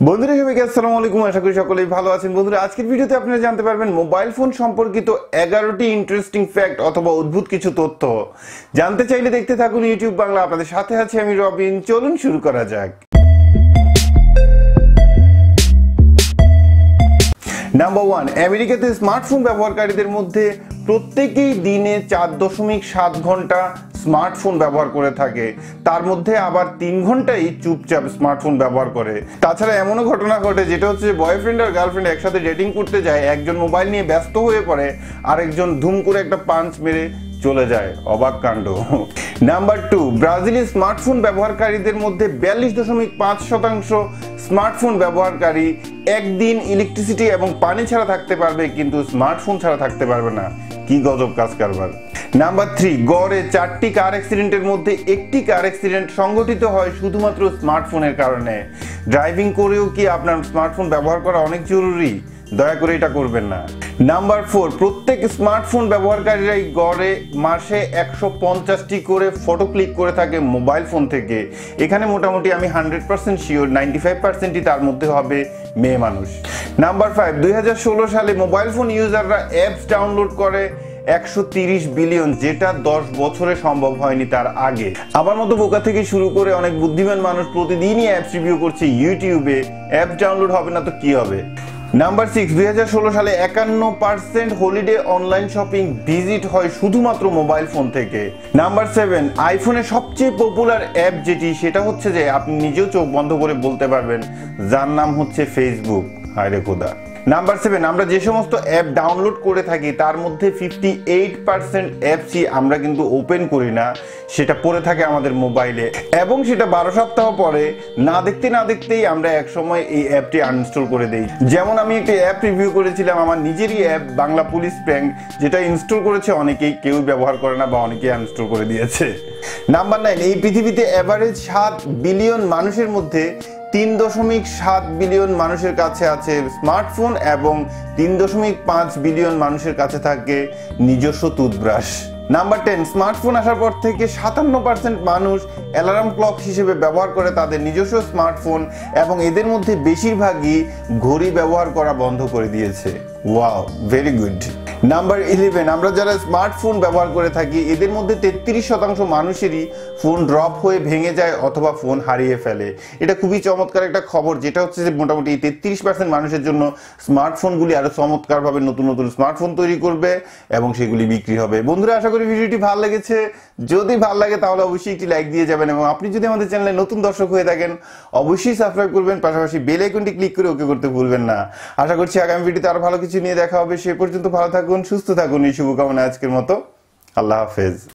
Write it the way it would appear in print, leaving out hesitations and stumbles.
বন্ধুরা সবাইকে আসসালামু আলাইকুম। আশা করি সকলেই ভালো আছেন। বন্ধুরা আজকের ভিডিওতে আপনারা জানতে পারবেন মোবাইল ফোন সম্পর্কিত 11টি ইন্টারেস্টিং ফ্যাক্ট অথবা অদ্ভুত কিছু তথ্য। জানতে চাইলে দেখতে থাকুন ইউটিউব বাংলা। আপনাদের সাথে আছি আমি রবিন। চলুন শুরু করা যাক। নাম্বার 1, আমেরিকাতে স্মার্টফোন ব্যবহারকারীদের মধ্যে প্রত্যেকেই দিনে 4.7 ঘন্টা স্মার্টফোন ব্যবহার করে থাকে। তার মধ্যে আবার 3 ঘন্টাই চুপচাপ স্মার্টফোন ব্যবহার করে। তাছাড়া এমনও ঘটনা ঘটে যেটা হচ্ছে বয়ফ্রেন্ড আর গার্লফ্রেন্ড একসাথে ডেটিং করতে যায়, একজন মোবাইল নিয়ে ব্যস্ত হয়ে পড়ে, আরেকজন ধুম করে একটা পাঞ্চ মেরে চলে যায়। অবাক কাণ্ড। নাম্বার 2, ব্রাজিলের স্মার্টফোন ব্যবহারকারীদের মধ্যে 42.5% স্মার্টফোন ব্যবহারকারী একদিন ইলেকট্রিসিটি এবং পানি ছাড়া থাকতে পারবে, কিন্তু স্মার্টফোন ছাড়া থাকতে পারবে না। কি গজব কাজ কারবার। নাম্বার 3, গড়ে 4টি কার অ্যাক্সিডেন্টের মধ্যে একটি কার অ্যাক্সিডেন্ট সংঘটিত হয় শুধুমাত্র স্মার্টফোনের কারণে। ড্রাইভিং করেও কি আপনার স্মার্টফোন ব্যবহার করা অনেক জরুরি? দয়া করে এটা করবেন না। নাম্বার 4, প্রত্যেক স্মার্টফোন ব্যবহারকারীরাই গড়ে মাসে 150টি করে ফটো ক্লিক করে থাকে মোবাইল ফোন থেকে। এখানে মোটামুটি আমি 100% শিওর 95%ই তার মধ্যে হবে মেয়ে মানুষ। নাম্বার 5, 2016 সালে মোবাইল ফোন ইউজাররা অ্যাপস ডাউনলোড করে 130 বিলিয়ন, যেটা 10 বছরে সম্ভব হয়নি তার আগে। আমার মতো বোকা থেকে শুরু করে অনেক বুদ্ধিমান মানুষ প্রতিদিনই অ্যাপস রিভিউ করছে ইউটিউবে। অ্যাপস ডাউনলোড হবে না তো কি হবে। নাম্বার 6, 2016 সালে 51% হলিডে অনলাইন শপিং ভিজিট হয় শুধুমাত্র মোবাইল ফোন থেকে। নাম্বার 7, আইফোনের সবচেয়ে পপুলার অ্যাপ যেটি, সেটা হচ্ছে যে আপনি নিজেও চোখ বন্ধ করে বলতে পারবেন, যার নাম হচ্ছে ফেসবুক। হায় রে খোদা। নাম্বার 7, আমরা যে সমস্ত অ্যাপ ডাউনলোড করে থাকি তার মধ্যে 58% অ্যাপসই আমরা কিন্তু ওপেন করি না, সেটা পড়ে থাকে আমাদের মোবাইলে, এবং সেটা 12 সপ্তাহ পরে না দেখতেই আমরা এক সময় এই অ্যাপটি আনইনস্টল করে দেই। যেমন আমি একটি অ্যাপ রিভিউ করেছিলাম, আমার নিজেরই অ্যাপ বাংলা পুলিশ প্র্যাঙ্ক, যেটা ইনস্টল করেছে অনেকেই, কেউ ব্যবহার করে না বা অনেকেই আনইনস্টল করে দিয়েছে। নাম্বার 9, এই পৃথিবীতে অ্যাভারেজ 7 বিলিয়ন মানুষের মধ্যে 3.7 বিলিয়ন মানুষের কাছে আছে স্মার্টফোন এবং 3.5 বিলিয়ন মানুষের কাছে থাকে নিজস্ব টুথব্রাশ। নাম্বার 10, স্মার্টফোন আসার পর থেকে 57% মানুষ অ্যালার্ম ক্লক হিসেবে ব্যবহার করে তাদের নিজস্ব স্মার্টফোন, এবং এদের মধ্যে বেশিরভাগই ঘড়ি ব্যবহার করা বন্ধ করে দিয়েছে। Wow, very good. নাম্বার 11, আমরা যারা স্মার্টফোন ব্যবহার করে থাকি এদের মধ্যে 33% মানুষেরই ফোন ড্রপ হয়ে ভেঙে যায় অথবা ফোন হারিয়ে ফেলে। এটা খুবই চমৎকার একটা খবর, যেটা হচ্ছে যে মোটামুটি এই 33% মানুষের জন্য স্মার্টফোনগুলি আরো চমৎকারভাবে নতুন নতুন স্মার্টফোন তৈরি করবে এবং সেগুলি বিক্রি হবে। বন্ধুরা, আশা করি ভিডিওটি ভালো লেগেছে। যদি ভালো লাগে তাহলে অবশ্যই একটি লাইক দিয়ে যাবেন, এবং আপনি যদি আমাদের চ্যানেলে নতুন দর্শক হয়ে থাকেন অবশ্যই সাবস্ক্রাইব করবেন, পাশাপাশি বেল আইকনটি ক্লিক করে ওকে করতে ভুলবেন না। আশা করছি আগামী ভিডিওতে আরো ভালো কিছু নিয়ে দেখা হবে। সে পর্যন্ত ভালো থাকুন, সুস্থ থাকুন, এই শুভকামনা। আজকের মতো আল্লাহ হাফেজ।